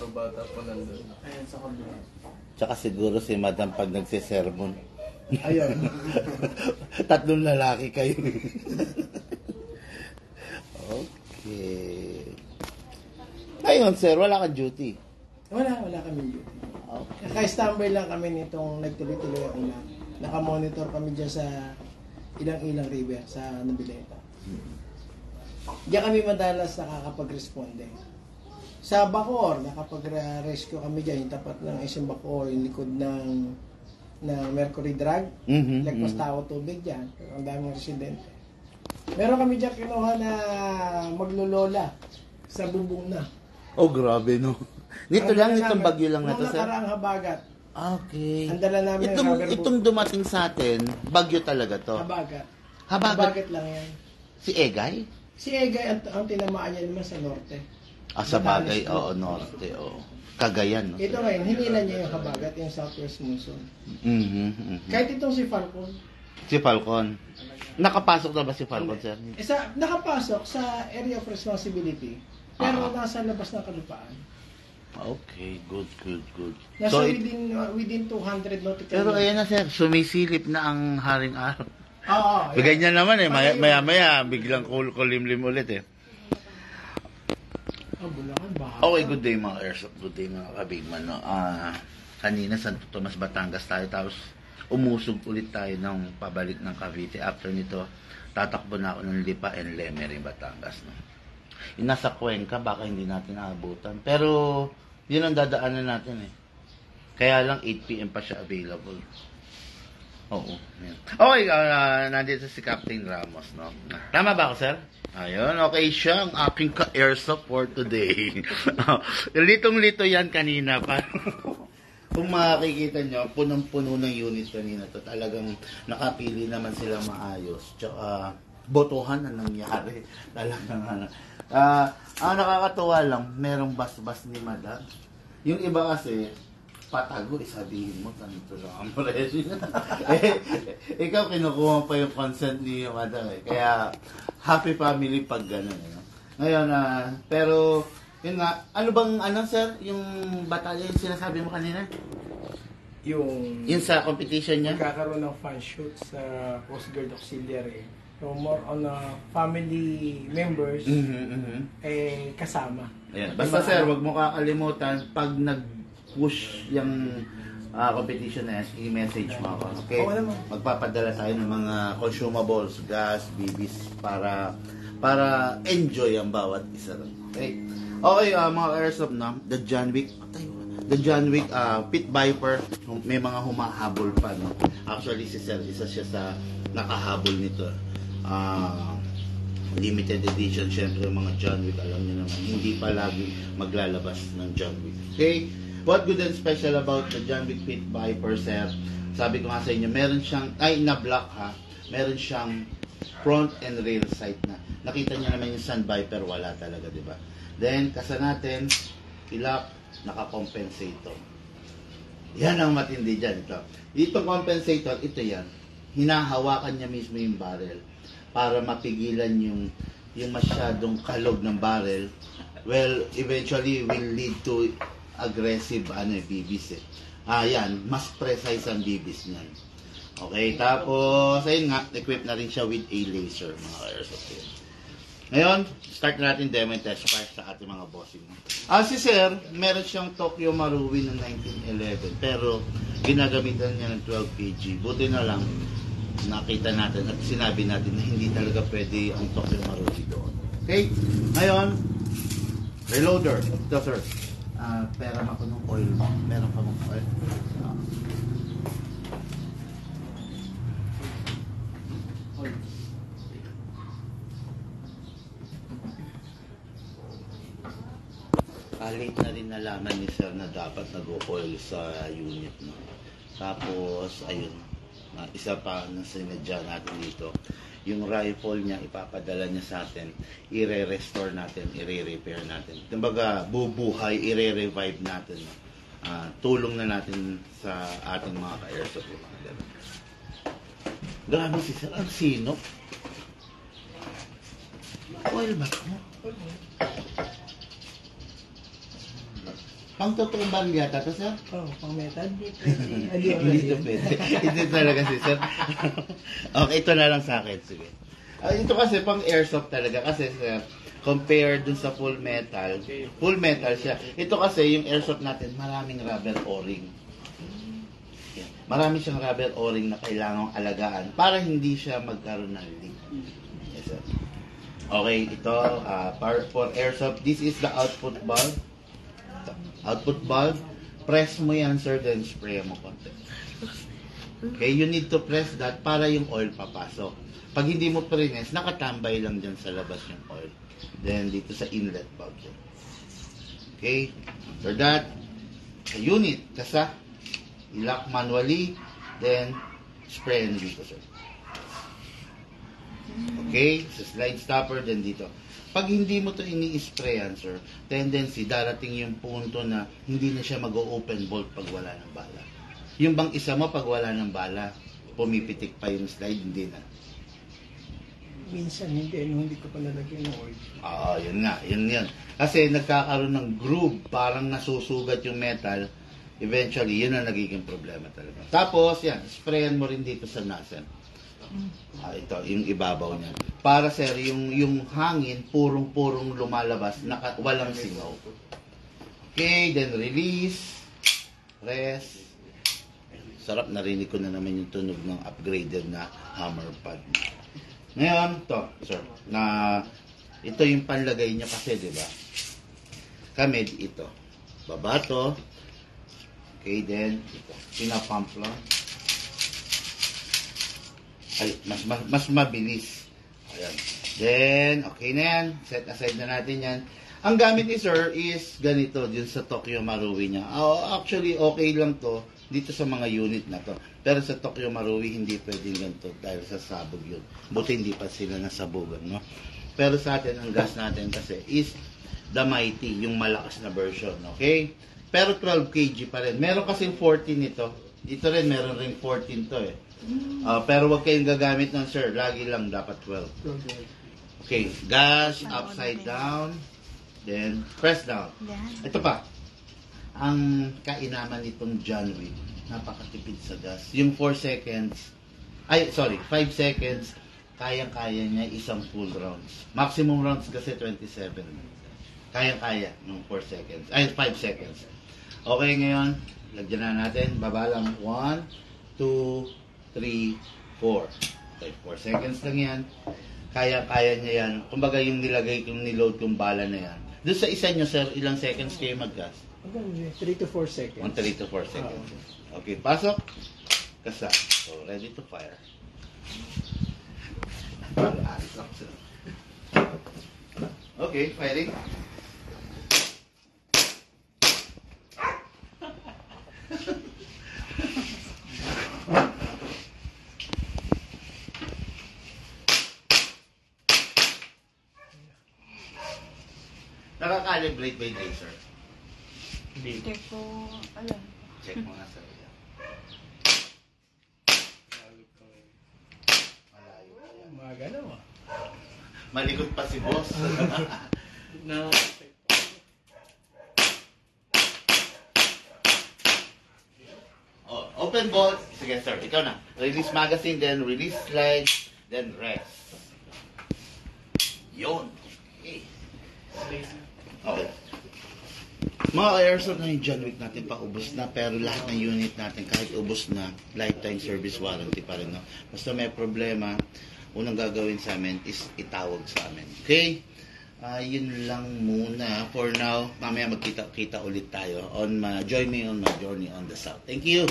mga bata po nandun. Ayan sa kabila. Tsaka siguro si Madam pag nagsisermon. Ayun. Tatlong lalaki kayo. Okay. Ngayon, sir, wala kang duty. Wala kami duty. Okay. Naka-standby lang kami nitong nagtuloy-tuloy ang ulan. Naka-monitor kami dyan sa ilang-ilang river sa Noveleta. Diyan kami madalas nakakapag-responde. Sa Bacoor, nakapag-rescue kami dyan, yung tapat ng isang Bacoor, yung likod ng Mercury Drug, lagpas tao tubig dyan, ang daming residente. Meron kami dyan kinuha na maglolola sa bubong na. Oh, grabe, no? Nito lang, itong bagyo lang na to, sir? Nakaraang habagat. Okay. Ang dala namin ng rubber boat. Itong dumating sa atin, bagyo talaga to. Habagat. Habagat lang yan. Si Egay? Si Egay, ang tinamaan niya naman sa norte. Sa bagay, oo, norte, oo. Cagayan, no? Ito ngayon, hinila niya yung habagat, yung southwest monsoon. Kahit itong si Falcon. Si Falcon. Nakapasok na ba si Falcon, sir? Nakapasok sa area of responsibility, pero nasa labas ng kalupaan. Okay, good. Nasa within 200 nautical. Pero ayan na, sir, sumisilip na ang haring araw. Oo. Ganyan naman eh, maya-maya, biglang kulimlim ulit eh. Bulacan, baha. Okay, good day mga airsoft, good day mga kabigman. No? Kanina Santo Tomas, Batangas tayo, tapos umusog ulit tayo ng pabalik ng Cavite. After nito, tatakbo na ako ng Lipa and Lemery, Batangas. No? Yung nasa Cuenca, baka hindi natin naabutan. Pero, yun ang dadaanan natin eh. Kaya lang 8 PM pa siya available. Oo. Yan. Okay, nandito si Captain Ramos, no? Tama ba ako, sir? Ayun, okay siya ang aking ka-airsoft for today. Litong-lito yan kanina pa. Kung makikita nyo, punong-puno ng unit kanina to. Talagang nakapili naman sila maayos. Tsaka, botohan na nangyari. Talagang ang nakakatuwa lang, merong bas-bas ni Madam. Yung iba kasi, patago, sabihin mo, ganito lang ang presyo. Ikaw, kinukuha pa yung consent ni Madam eh. Kaya, happy family pag gano'n. Ngayon, pero, yun nga, sir, yung batalya yung sinasabi mo kanina? Yung sa competition niya? Nagkakaroon ng fan shoot sa Coast Guard Auxiliary. So, more on family members, kasama. Ayan. Basta sir, wag mo kakalimutan, pag nag-push yung competition na yan, i-message mo ako. Okay? Magpapadala tayo ng mga consumables, gas, bibis, para enjoy ang bawat isa. Okay? Okay, mga airsoft na, the John Wick Pit Viper, may mga humahabol pa, no? Actually, si sir, isa siya sa nakahabol nito. Limited edition, syempre mga John Wick, alam niyo naman, hindi pa lagi maglalabas ng John Wick. Okay? What good and special about the John Wick Pit Viper, sir? Sabi ko nga sa inyo, meron siyang, na-block ha, meron siyang front and rear sight na. Nakita niyo naman yung Sun Viper, wala talaga, di ba? Then, kasa natin, ilap, naka-compensator. Yan ang matindi dyan. Itong compensator, ito yan. Hinahawakan niya mismo yung barrel para mapigilan yung masyadong kalog ng barrel. Well, eventually will lead to aggressive bibis eh. Yan, mas precise ang bibis niyan. Okay, tapos ayun nga, equipped na rin siya with a laser, mga airsoft. Ngayon, start natin demo and test fire sa ating mga bossing. Si Sir, meron siyang Tokyo Marui ng 1911, pero ginagamitan niya ng 12 kg. Buti na lang, nakita natin at sinabi natin na hindi talaga pwede ang Tokyo Marui doon. Okay? Ngayon, reloader. Ito, sir. Pera ako ng oil. Meron pa mong oil. Late na rin nalaman ni Sir na dapat nag-oil sa unit. No? Tapos, ayun, isa pa na sinadya natin dito. Yung rifle niya, ipapadala niya sa atin, i-re-restore natin, i-re-repair natin. Kumbaga, bubuhay, i-re-revive natin. No? Tulong na natin sa ating mga ka-airsoft. Grabe si Sir, ang sino? Oil ba? Pang totoong baril yata to, sir? Oh, pang metal. Hindi ito pwede. Hindi talaga si sir. Okay, ito na lang sa akin. Sige. Ito kasi pang airsoft talaga. Kasi sir, compared dun sa full metal siya. Ito kasi yung airsoft natin, maraming rubber o-ring. Yan. Marami siyang rubber o-ring na kailangang alagaan para hindi siya magkaroon ng leak. Yes, sir. Okay, ito, for airsoft, this is the output valve. Output valve, press mo yan, sir, then spray mo konti. Okay, you need to press that para yung oil papasok. Pag hindi mo press, nakatambay lang dyan sa labas yung oil. Then, dito sa inlet valve. Okay, after that, sa unit, kasa, i-lock manually, then, spray and dito, sir. Okay, sa slide stopper, then dito. Pag hindi mo to ini-sprayan, sir, tendency, darating yung punto na hindi na siya mag-open bolt pag wala ng bala. Yung bang isa mo, pag wala ng bala, pumipitik pa yung slide, hindi na. Minsan hindi ko pa nalagyan ng oil. Yun nga, yun. Kasi nagkakaroon ng groove, parang nasusugat yung metal, eventually, yun ang nagiging problema talaga. Tapos, yan, sprayan mo rin dito sa nozzle. Ito, yung ibabaw niya. Para sir, yung hangin, purong-purong lumalabas, walang singaw. Okay, then release, press. Sarap, narinig ko na naman yung tunog ng upgraded na hammer pad. Ngayon, to, sir, ito yung panlagay niya kasi, di ba? Kami, ito. Baba to. Okay, then, ito. Pinapump lang. Ay, mas mabilis. Ayan. Then, okay na yan. Set aside na natin yan. Ang gamit ni sir is ganito, dun sa Tokyo Marui niya. Actually, okay lang to dito sa mga unit na to. Pero sa Tokyo Marui, hindi pwedeng ganito dahil sa sabog yun. Buti hindi pa sila nasabugan, no? Pero sa atin, ang gas natin kasi is the Mighty, yung malakas na version, okay? Pero 12 kg pa rin. Meron kasing 14 ito. Dito rin, meron rin 14 to eh. Pero wag kayong gagamit ng sir. Lagi lang dapat 12. Okay, gas upside down. Then, press down. Ito pa. Ang kainaman nitong John Wick, napakatipid sa gas. Yung 4 seconds, 5 seconds, kayang-kaya niya isang full rounds. Maximum rounds kasi 27. Kayang-kaya ng 4 seconds. 5 seconds. Okay, ngayon, lagyan na natin. Baba lang. 1, 2, 3, 4. Okay, 4 seconds lang yan. Kaya-kaya niya yan. Kumbaga yung niload kong bala na yan. Doon sa isa nyo, sir, ilang seconds kayo mag-gas? 3 to 4 seconds. 3 to 4 seconds. Okay, pasok. Kasa. So, ready to fire. Okay, firing. Nakakalibrate ba yung laser? Hindi ko alam. Check mo nga sa iya. Malayo pa yan. Magano ah. Malikot pa si boss. No. Open bolt. Sige sir, ikaw na. Release magazine, then release slide, then rest. Yun. Okay. Okay. Mga airsoft na yung John Wick natin paubos na, pero lahat ng unit natin kahit ubos na, lifetime service warranty pa rin. No? Basta may problema, unang gagawin sa amin is itawag sa amin. Okay? Yun lang muna for now. Mamaya magkita-kita ulit tayo. Join me on my journey on the South. Thank you!